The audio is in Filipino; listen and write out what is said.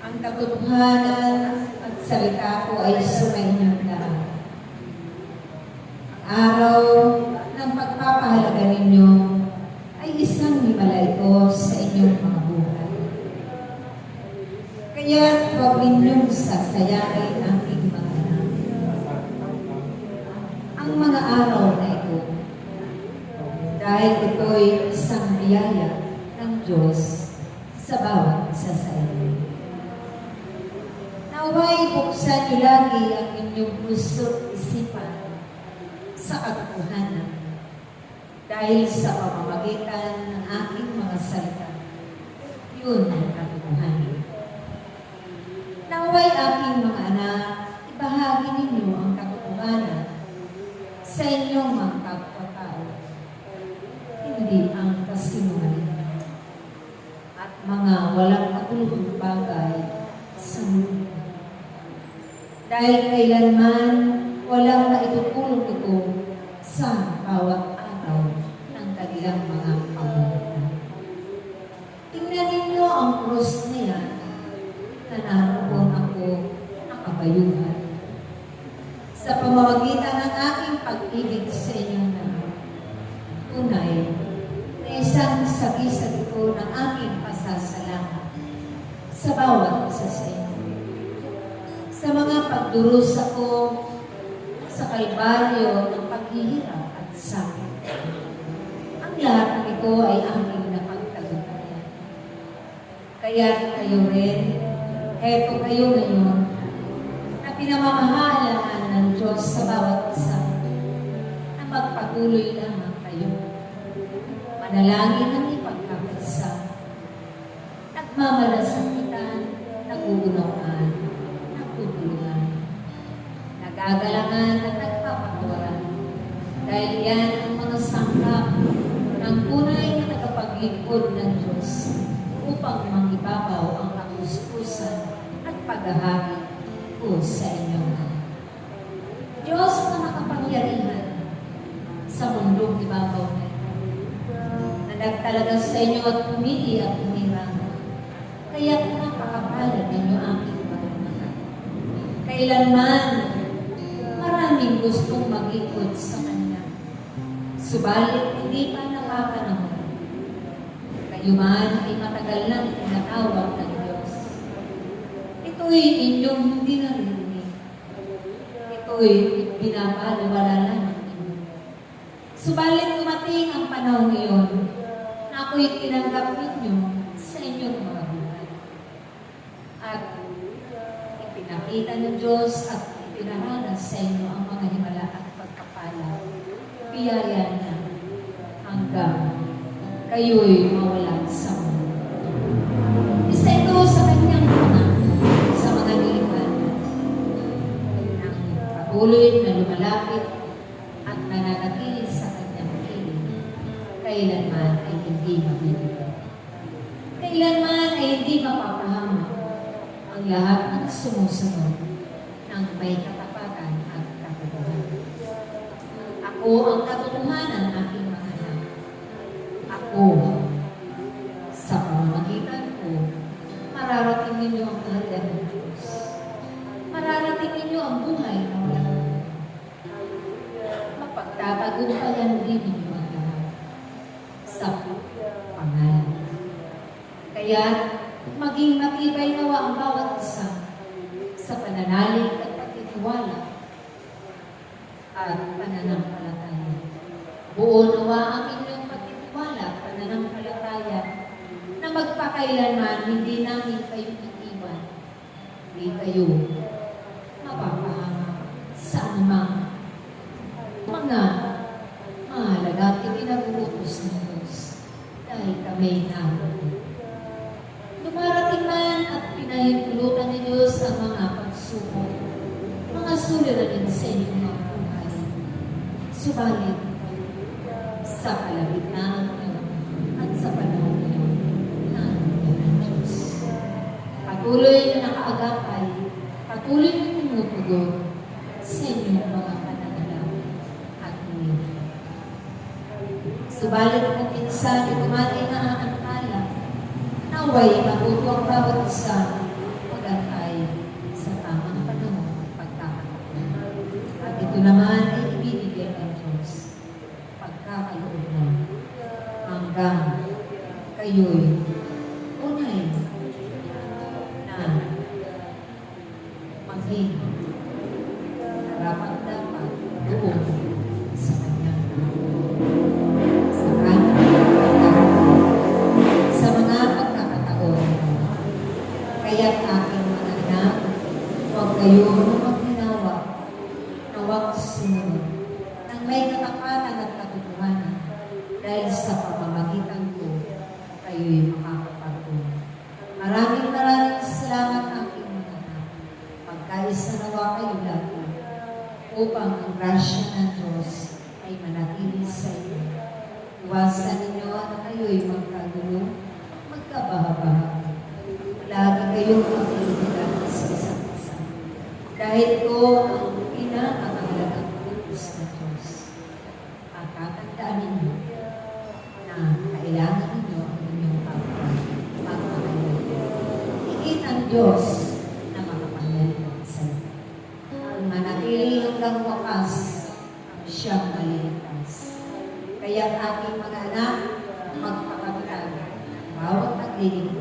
Ang katotohanan at salita ko ay sumainyo lahat. Ang araw ng pagpapahalaga ninyo ay isang himala ito sa inyong mga buhay. Kaya huwag ninyong sasayain ang aking mga anak. Ang mga araw na ito, dahil ito'y isang biyaya ng Diyos sa bawat isa sa inyo. Naway buksan niyo lagi ang inyong puso at isipan sa katotohanan dahil sa pamamagitan ng aking mga salita. Yun ang katotohanan. Naway aking mga anak, ibahagi ninyo ang katotohanan sa inyong mga kapwa-tao, hindi ang kasinungalingan at mga walang katulong bagay sa mundo. Dahil kailanman walang maitutulong ito sa bawat araw ng kanilang mga pamumuhay. Tingnan ninyo ang krus na yan na naroon ako nakabayuhan. Sa pamamagitan ng aking pag-ibig sa inyong lahat, tunay na isang sagisag ito ng aking pasasalamat sa bawat isa sa inyo. Sa mga pagdurusa ko sa kalbaryo ng paghihirap at sakit. Ang lahat ng ito ay aming napagtagumpayan. Kaya kayo rin, eto kayo ngayon, na pinamamahalaan ng Diyos sa bawat isa, na magpatuloy lamang kayo. Manalangin ang ipagkakaisa, nagmamalasakitan, nagugunawaan, nagagalangan at nagpapatawaran. Dahil yan ang mga sangkap ng tunay na nagpapaglingkod ng Diyos upang mangibabaw ang kakuskusan at paghahari ko sa inyo. Diyos na makapangyarihan sa mundong ibabaw na ito, na nagtalaga sa inyo at pumili at umirang, kaya napakapalad ninyo aking mga Kailanman, maraming gustong mag-ikot sa Kanya. Subalit, hindi pa napapanahon. Kayo man ay matagal nang tinatawag ng Diyos. Ito'y inyong hindi narinig. Ito'y binabaliwala lang ng inyo. Subalit, dumating ang panahon ngayon na ako'y tinanggap ninyo sa inyong mga buhay. At ipinakita ng Diyos at ipinaranas sa inyo ang mga himala at pagpapala. Biyaya na hanggang kayo'y mawalan sa mundo. Isa ito sa kanyang sa mga liman ng patuloy na lumalapit at nananatili sa kanyang piling. Kailanman ay hindi mabibigay. Kailanman ay hindi mapapahama ang lahat ng sumusunod ng may katapatan at katotohanan. Ako ang katotohanan ng aking mga anak. Ako, sa pamamagitan ko, mararating ninyo ang kaharian ng Diyos. Mararating ninyo ang buhay na walang hanggan. Mapagtatagumpayan din ninyo ang lahat sa pangalan. Kaya, maging matibay nawa ang bawat isa sa pananalig at pagtitiwala at pananampalataya. Buo nawa ang inyong pagtitiwala at pananampalataya na magpakailanman hindi namin kayo iiwan. Hindi kayo mapapahama sa anumang mga mahalaga at ipinag-uutos ng Diyos dahil kami naroon. Dumarating man at pinahintulutan ni Diyos ang mga pagsubok, mga suliranin sa inyong mga buhay. Subalit, sa kalagitnaan niyo at sa panahon niyo, nandiyan ang Diyos. Patuloy na nakaagapay, patuloy na tumutugon sa inyong mga pananalangin at humingi. Subalit kung minsan dumating na ang antala, naway matuto ang bawat isa magantay sa tamang panahon at pagkakataon. At ito naman ay ibibigay ng Diyos pagkakaloob na hanggang kayo'y unay na maging dapat doon sa kanyang sa mga pagkakataon. Kaya't aking mga anak, huwag kayo maghinawa na huwag sumunod nang may katapatan at katotohanan dahil sa pamamagitan ko kayo'y makakapagpunod. Maraming salamat aking mga anak. Pagkaisa nawa kayo lahat upang ang grasya ng Diyos ay manatili sa inyo. Iwasan ninyo na kayo'y magkagulo, magkabaha-baha. Lagi kayong magkaibigan sa isa't isa. Dahil ito ang pinakakahalagang utos ng Diyos. At tatandaan ninyo na kailangan ninyo ang inyong pagpapahalaga. Higit ang Diyos na makapangyarihan sa inyo. Ang manatili hanggang wakas ang siyang maliligtas. Kaya aking mga anak, magpakatag, bawat nagliligtas